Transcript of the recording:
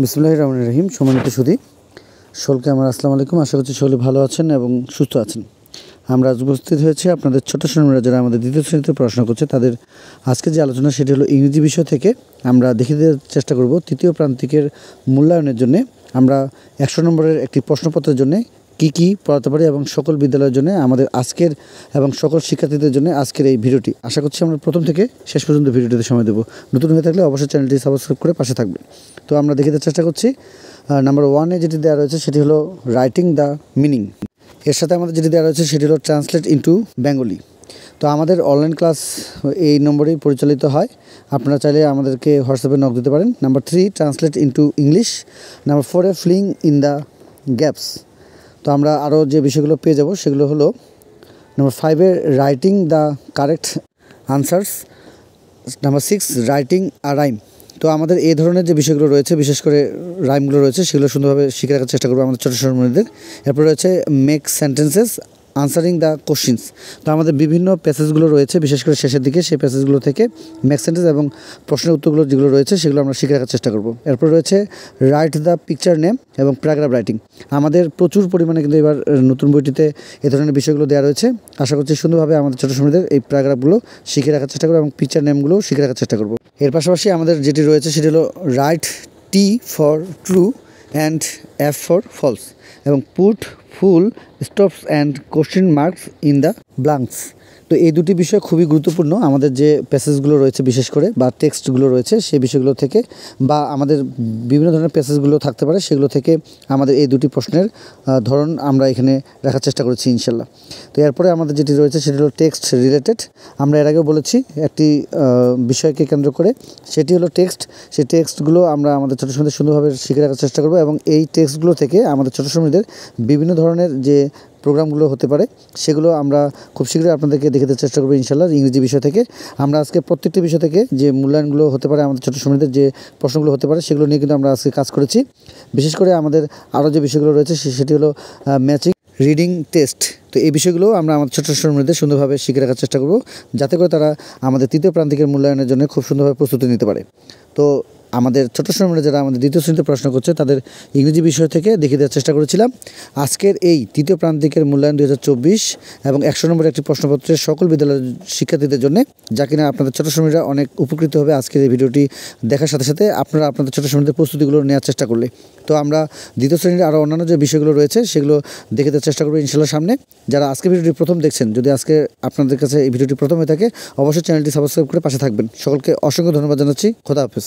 বিসমিল্লাহির রহমানির রহিম। সম্মানিত সুধী সকলকে আমার আসসালামু আলাইকুম। আশা করছি সকলে ভালো আছেন এবং সুস্থ আছেন। আমরা আজ উপস্থিত হয়েছি আপনাদের ছোট শ্রেণীরা যারা আমাদের দ্বিতীয় শ্রেণীতে পড়াশোনা করছে তাদের আজকে যে আলোচনা সেটি হলো ইংরেজি বিষয় থেকে আমরা দেখিয়ে দেওয়ার চেষ্টা করব তৃতীয় প্রান্তিকের মূল্যায়নের জন্য আমরা 100 নম্বরের একটি প্রশ্নপত্রের জন্য কি পড়াতে পারি এবং সকল বিদ্যালয়ের জন্য আমাদের আজকের এবং সকল শিক্ষার্থীদের জন্য আজকের এই ভিডিওটি। আশা করছি আমরা প্রথম থেকে শেষ পর্যন্ত ভিডিওটিতে সময় দেব। নতুন হয়ে থাকলে অবশ্যই চ্যানেলটি সাবস্ক্রাইব করে পাশে থাকবেন। তো আমরা দেখে দেওয়ার চেষ্টা করছি। নাম্বার 1-এ যেটি দেওয়া রয়েছে সেটি হলো রাইটিং দ্য মিনিং। এর সাথে আমাদের যেটি দেওয়া রয়েছে সেটি হলো ট্রান্সলেট ইনটু বেঙ্গলি। তো আমাদের অনলাইন ক্লাস এই নম্বরেই পরিচালিত হয়। আপনারা চাইলে আমাদেরকে হোয়াটসঅ্যাপে নক দিতে পারেন। Number 3 translate into English. Number 4-এ ফিলিং ইন দ্য গ্যাপস। তো আমরা আরও যে বিষয়গুলো পেয়ে যাব সেগুলো হলো নাম্বার 5-এ writing the correct answers. Number 6 writing a rhyme. তো আমাদের এই ধরনের যে বিষয়গুলো রয়েছে বিশেষ করে রাইমগুলো রয়েছে সেগুলো সুন্দরভাবে শিখে রাখার চেষ্টা করবো আমাদের ছোটো শ্রেণীদের। এরপর রয়েছে make sentences answering the questions. তো আমাদের বিভিন্ন প্যাসেজগুলো রয়েছে বিশেষ করে শেষের দিকে সেই প্যাসেজগুলো থেকে মেক সেন্টেন্স এবং প্রশ্নের উত্তরগুলো যেগুলো রয়েছে সেগুলো আমরা শিখে রাখার চেষ্টা করব। এরপর রয়েছে রাইট দ্য পিকচার নেম এবং প্যারাগ্রাফ রাইটিং। আমাদের প্রচুর পরিমাণে কিন্তু এবার নতুন বইটিতে এ ধরনের বিষয়গুলো দেওয়া রয়েছে। আশা করছি সুন্দরভাবে আমাদের ছোটো শ্রেণীদের এই প্যারাগ্রাফগুলো শিখে রাখার চেষ্টা করবো এবং পিকচার নেমগুলো শিখে রাখার চেষ্টা করব। এর পাশাপাশি আমাদের যেটি রয়েছে সেটি হলো write T for true and F for false এবং put full stops and question marks in the blanks. তো এই দুটি বিষয় খুবই গুরুত্বপূর্ণ আমাদের যে প্যাসেজগুলো রয়েছে বিশেষ করে বা টেক্সটগুলো রয়েছে সেই বিষয়গুলো থেকে বা আমাদের বিভিন্ন ধরনের প্যাসেজগুলো থাকতে পারে সেগুলো থেকে আমাদের এই দুটি প্রশ্নের ধরন আমরা এখানে রাখার চেষ্টা করেছি ইনশাল্লাহ। তো এরপরে আমাদের যেটি রয়েছে সেটি হলো টেক্সট রিলেটেড। আমরা এর আগেও বলেছি একটি বিষয়কে কেন্দ্র করে সেটি হলো টেক্সট। সেই টেক্সটগুলো আমরা আমাদের ছোটো শ্রেণীদের সুন্দরভাবে শিখে রাখার চেষ্টা করব এবং এই টেক্সটগুলো থেকে আমাদের ছোটো শ্রেণীদের বিভিন্ন ধরনের যে প্রোগ্রামগুলো হতে পারে সেগুলো আমরা খুব শীঘ্রই আপনাদেরকে দেখে দেওয়ার চেষ্টা করবো ইনশাল্লাহ। ইংরেজি বিষয় থেকে আমরা আজকে প্রত্যেকটি বিষয় থেকে যে মূল্যায়নগুলো হতে পারে আমাদের ছোটো শ্রেণীদের যে প্রশ্নগুলো হতে পারে সেগুলো নিয়ে কিন্তু আমরা আজকে কাজ করেছি। বিশেষ করে আমাদের আরও যে বিষয়গুলো রয়েছে সেটি হলো ম্যাচিং রিডিং টেস্ট। তো এই বিষয়গুলো আমরা আমাদের ছোটো শ্রেণীদের সুন্দরভাবে শিখে রাখার চেষ্টা করব যাতে করে তারা আমাদের তৃতীয় প্রান্তিকের মূল্যায়নের জন্য খুব সুন্দরভাবে প্রস্তুতি নিতে পারে। তো আমাদের ছোটো শ্রেণীরা যারা আমাদের দ্বিতীয় শ্রেণীতে পড়াশোনা করছে তাদের ইংরেজি বিষয় থেকে দেখিয়ে দেওয়ার চেষ্টা করেছিলাম আজকের এই তৃতীয় প্রান্তিকের মূল্যায়ন 2024 এবং 100 নম্বরের একটি প্রশ্নপত্রের সকল বিদ্যালয়ের শিক্ষার্থীদের জন্য, যা কিনা আপনাদের ছোটো শ্রেণীরা অনেক উপকৃত হবে আজকের এই ভিডিওটি দেখার সাথে সাথে আপনারা আপনাদের ছোটো শ্রেণীদের প্রস্তুতিগুলো নেওয়ার চেষ্টা করলে। তো আমরা দ্বিতীয় শ্রেণীর আরও অন্যান্য যে বিষয়গুলো রয়েছে সেগুলো দেখে দেওয়ার চেষ্টা করবো ইনশাল্লাহ সামনে। যারা আজকে ভিডিওটি প্রথম দেখছেন, যদি আজকে আপনাদের কাছে এই ভিডিওটি প্রথম হয়ে থাকে অবশ্যই চ্যানেলটি সাবস্ক্রাইব করে পাশে থাকবেন। সকলকে অসংখ্য ধন্যবাদ জানাচ্ছি। খোদা হাফেজ।